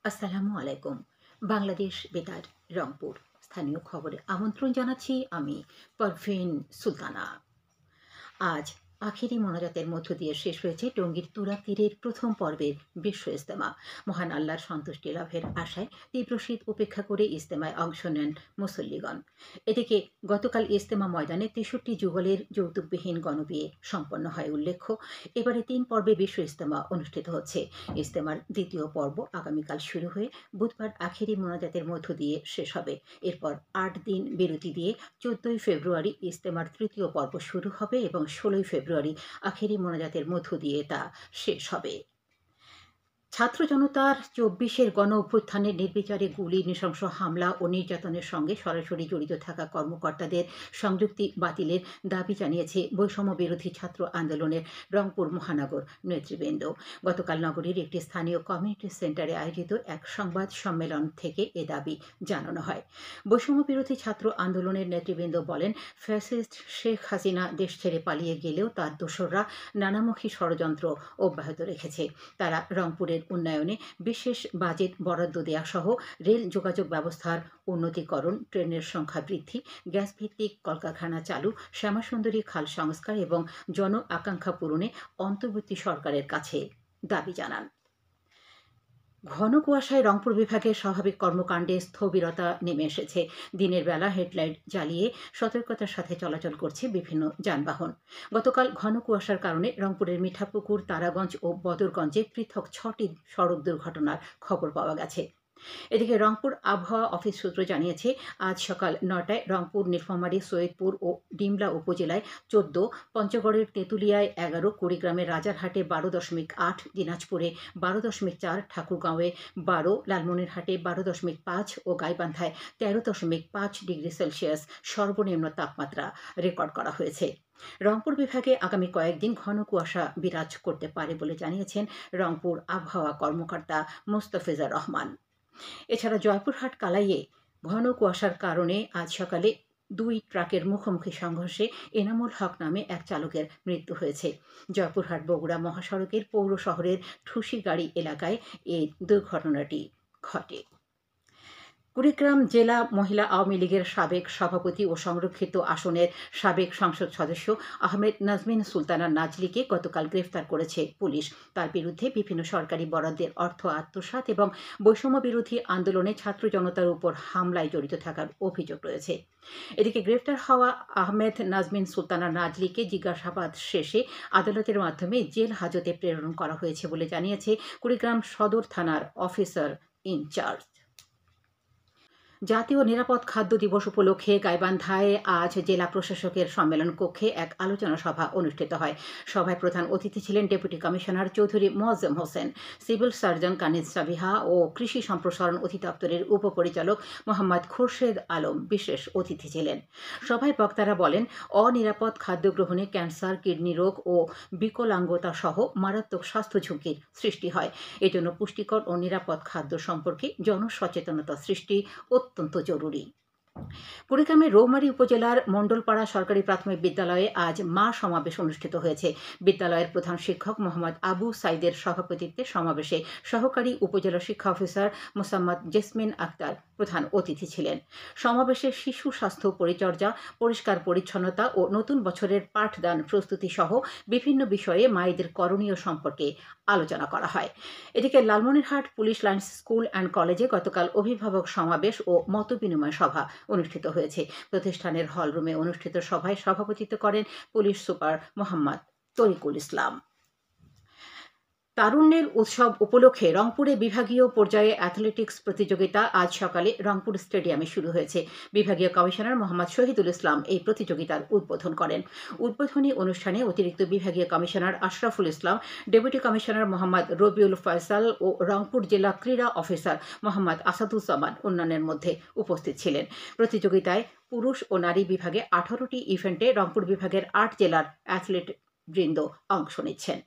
আসসালামু আলাইকুম। বাংলাদেশ বেতার রংপুর স্থানীয় খবরে আমন্ত্রণ জানাচ্ছি আমি পারভীন সুলতানা। আজ আখেরি মোনাজাতের মধ্য দিয়ে শেষ হয়েছে টঙ্গীর তুরাগ তীরের প্রথম পর্বের বিশ্ব ইজতেমা। মহান আল্লাহর সন্তুষ্টি লাভের আশায় তীব্র শীত উপেক্ষা করে ইজতেমায় অংশ নেন মুসল্লিগণ। এদিকে গতকাল ইজতেমা ময়দানে ৬৩ যুগলের যৌতুকবিহীন গণবিয়ে সম্পন্ন হয়। উল্লেখ্য, এবারে ৩ পর্বে বিশ্ব ইজতেমা অনুষ্ঠিত হচ্ছে। ইজতেমার দ্বিতীয় পর্ব আগামীকাল শুরু হয়ে বুধবার আখেরি মোনাজাতের মধ্য দিয়ে শেষ হবে। এরপর ৮ দিন বিরতি দিয়ে ১৪ই ফেব্রুয়ারি ইজতেমার তৃতীয় পর্ব শুরু হবে এবং ১৬ই ফেব্রুয়ারি আখেরি মোনাজাতের মধ্য দিয়ে তা শেষ হবে। ছাত্র জনতার ২৪-এর গণ অভ্যুত্থানের নির্বিচারে গুলি, নৃশংস হামলা ও নির্যাতনের সঙ্গে সরাসরি জড়িত থাকা কর্মকর্তাদের সংযুক্তি বাতিলের দাবি জানিয়েছে বৈষম্য বিরোধী ছাত্র আন্দোলনের রংপুর মহানগর নেতৃবৃন্দ। গতকাল নগরীর একটি স্থানীয় কমিউনিটি সেন্টারে আয়োজিত এক সংবাদ সম্মেলন থেকে এ দাবি জানানো হয়। বৈষম্য বিরোধী ছাত্র আন্দোলনের নেতৃবৃন্দ বলেন, ফ্যাসিস্ট শেখ হাসিনা দেশ ছেড়ে পালিয়ে গেলেও তার দোসররা নানামুখী ষড়যন্ত্র অব্যাহত রেখেছে। তারা রংপুরের উন্নয়নে বিশেষ বাজেট বরাদ্দ দেয়া সহ রেল যোগাযোগ ব্যবস্থার উন্নতিকরণ, ট্রেনের সংখ্যা বৃদ্ধি, গ্যাসভিত্তিক কলকারখানা চালু, শ্যামাসুন্দরী খাল সংস্কার এবং জন আকাঙ্ক্ষা পূরণে অন্তর্বর্তী সরকারের কাছে দাবি জানান। ঘন কুয়াশায় রংপুর বিভাগের স্বাভাবিক কর্মকাণ্ডে স্থবিরতা নেমে এসেছে। দিনের বেলা হেডলাইট জ্বালিয়ে সতর্কতার সাথে চলাচল করছে বিভিন্ন যানবাহন। গতকাল ঘন কুয়াশার কারণে রংপুরের মিঠাপুকুর, তারাগঞ্জ ও বদরগঞ্জে পৃথক ৬টি সড়ক দুর্ঘটনার খবর পাওয়া গেছে। এদিকে রংপুর আবহাওয়া অফিস সূত্র জানিয়েছে, আজ সকাল ৯টায় রংপুর, নীলফামারী, সৈয়দপুর ও ডিমলা উপজেলায় ১৪, পঞ্চগড়ের তেঁতুলিয়ায় ১১, কুড়িগ্রামের রাজারহাটে ১২.৮, দিনাজপুরে ১২.৪, ঠাকুরগাঁওয়ে ১২, লালমনিরহাটে ১২.৫ ও গাইবান্ধায় ১৩.৫ ডিগ্রি সেলসিয়াস সর্বনিম্ন তাপমাত্রা রেকর্ড করা হয়েছে। রংপুর বিভাগে আগামী কয়েকদিন ঘন কুয়াশা বিরাজ করতে পারে বলে জানিয়েছেন রংপুর আবহাওয়া কর্মকর্তা মোস্তাফিজুর রহমান। এছাড়া জয়পুরহাট কালাইয়ে ঘন কুয়াশার কারণে আজ সকালে ২ ট্রাকের মুখোমুখি সংঘর্ষে এনামুল হক নামে এক চালকের মৃত্যু হয়েছে। জয়পুরহাট বগুড়া মহাসড়কের পৌর শহরের ঠুসিগাড়ি এলাকায় এই দুর্ঘটনাটি ঘটে। কুড়িগ্রাম জেলা মহিলা আওয়ামী লীগের সাবেক সভাপতি ও সংরক্ষিত আসনের সাবেক সংসদ সদস্য আহমেদ নাজমিন সুলতানা নাজলীকে গতকাল গ্রেফতার করেছে পুলিশ। তার বিরুদ্ধে বিভিন্ন সরকারি বরাদ্দের অর্থ আত্মসাৎ এবং বৈষম্য বিরোধী আন্দোলনে ছাত্র জনতার উপর হামলায় জড়িত থাকার অভিযোগ রয়েছে। এদিকে গ্রেফতার হওয়া আহমেদ নাজমিন সুলতানা নাজলীকে জিজ্ঞাসাবাদ শেষে আদালতের মাধ্যমে জেল হাজতে প্রেরণ করা হয়েছে বলে জানিয়েছে কুড়িগ্রাম সদর থানার অফিসার ইনচার্জ। জাতীয় নিরাপদ খাদ্য দিবস উপলক্ষে গাইবান্ধায় আজ জেলা প্রশাসকের সম্মেলন কক্ষে এক আলোচনা সভা অনুষ্ঠিত হয়। সভায় প্রধান অতিথি ছিলেন deputy commissioner Chowdhury Moazzem Hossain, civil surgeon Kaniz Sabiha ও কৃষি সম্প্রসারণ অধিদপ্তরের উপপরিচালক মোহাম্মদ খোরশেদ আলম বিশেষ অতিথি ছিলেন। সভায় বক্তারা বলেন, অনিরাপদ খাদ্য গ্রহণে ক্যান্সার, কিডনি রোগ ও বিকলাঙ্গতা সহ মারাত্মক স্বাস্থ্য ঝুঁকির সৃষ্টি হয়। এজন্য পুষ্টিকর ও নিরাপদ খাদ্য সম্পর্কে জনসচেতনতা সৃষ্টি অত্যন্ত জরুরি। কুড়িগ্রামের রৌমারী উপজেলার মণ্ডলপাড়া সরকারি প্রাথমিক বিদ্যালয়ে আজ মা সমাবেশ অনুষ্ঠিত হয়েছে। বিদ্যালয়ের প্রধান শিক্ষক মোহাম্মদ আবু সাইদের সভাপতিত্বে সমাবেশে সহকারী উপজেলা শিক্ষা অফিসার মোসাম্মদ জেসমিন আক্তার প্রধান অতিথি ছিলেন। সমাবেশে শিশু স্বাস্থ্য পরিচর্যা, পরিষ্কার পরিচ্ছন্নতা ও নতুন বছরের পাঠদান প্রস্তুতি সহ বিভিন্ন বিষয়ে মায়েদের করণীয় সম্পর্কে আলোচনা করা হয়। এদিকে Lalmonirhat police lines school and কলেজে গতকাল অভিভাবক সমাবেশ ও মতবিনিময় সভা অনুষ্ঠিত হয়েছে। প্রতিষ্ঠানের হলরুমে অনুষ্ঠিত সভায় সভাপতিত্ব করেন পুলিশ সুপার মোহাম্মদ তরিকুল ইসলাম। তারুণ্যের উৎসব উপলক্ষে রংপুরে বিভাগীয় পর্যায়ে অ্যাথলেটিক্স প্রতিযোগিতা আজ সকালে রংপুর স্টেডিয়ামে শুরু হয়েছে। বিভাগীয় কমিশনার মোহাম্মদ শহীদুল ইসলাম এই প্রতিযোগিতার উদ্বোধন করেন। উদ্বোধনী অনুষ্ঠানে অতিরিক্ত বিভাগীয় commissioner Ashraful Islam, deputy commissioner Mohammad Rabiul Faisal ও রংপুর জেলা ক্রীড়া অফিসার মোহাম্মদ আসাদুজ্জামান অন্যান্যের মধ্যে উপস্থিত ছিলেন। প্রতিযোগিতায় পুরুষ ও নারী বিভাগে 18টি ইভেন্টে রংপুর বিভাগের 8 জেলার অ্যাথলেট বৃন্দ অংশ নিচ্ছেন।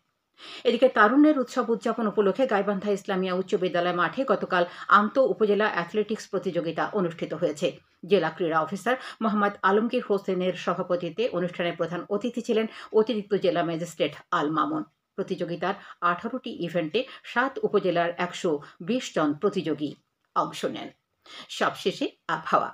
এদিকে তারুণ্যের উৎসব উদযাপন উপলক্ষে গাইবান্ধা ইসলামিয়া উচ্চ বিদ্যালয় মাঠে গতকাল আন্ত উপজেলা অ্যাথলেটিক্স প্রতিযোগিতা অনুষ্ঠিত হয়েছে। জেলা ক্রীড়া অফিসার মোহাম্মদ আলমগীর হোসেনের সভাপতিত্বে অনুষ্ঠানে প্রধান অতিথি ছিলেন অতিরিক্ত জেলা ম্যাজিস্ট্রেট আল মামুন। প্রতিযোগিতার 18টি ইভেন্টে 7 উপজেলার 120 জন প্রতিযোগী অংশ নেন। সবশেষে আবহাওয়া।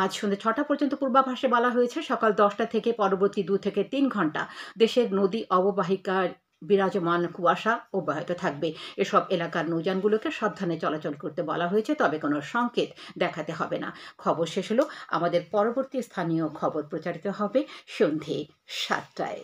আজ সন্ধ্যে 6টা পর্যন্ত পূর্বাভাসে বলা হয়েছে সকাল 10টা থেকে পরবর্তী 2 থেকে 3 ঘন্টা দেশের নদী অববাহিকার বিরাজমান কুয়াশা অব্যাহত থাকবে। এসব এলাকার নৌযানগুলোকে সাবধানে চলাচল করতে বলা হয়েছে, তবে কোনো সংকেত দেখাতে হবে না। খবর শেষ হলো। আমাদের পরবর্তী স্থানীয় খবর প্রচারিত হবে সন্ধে 7টায়।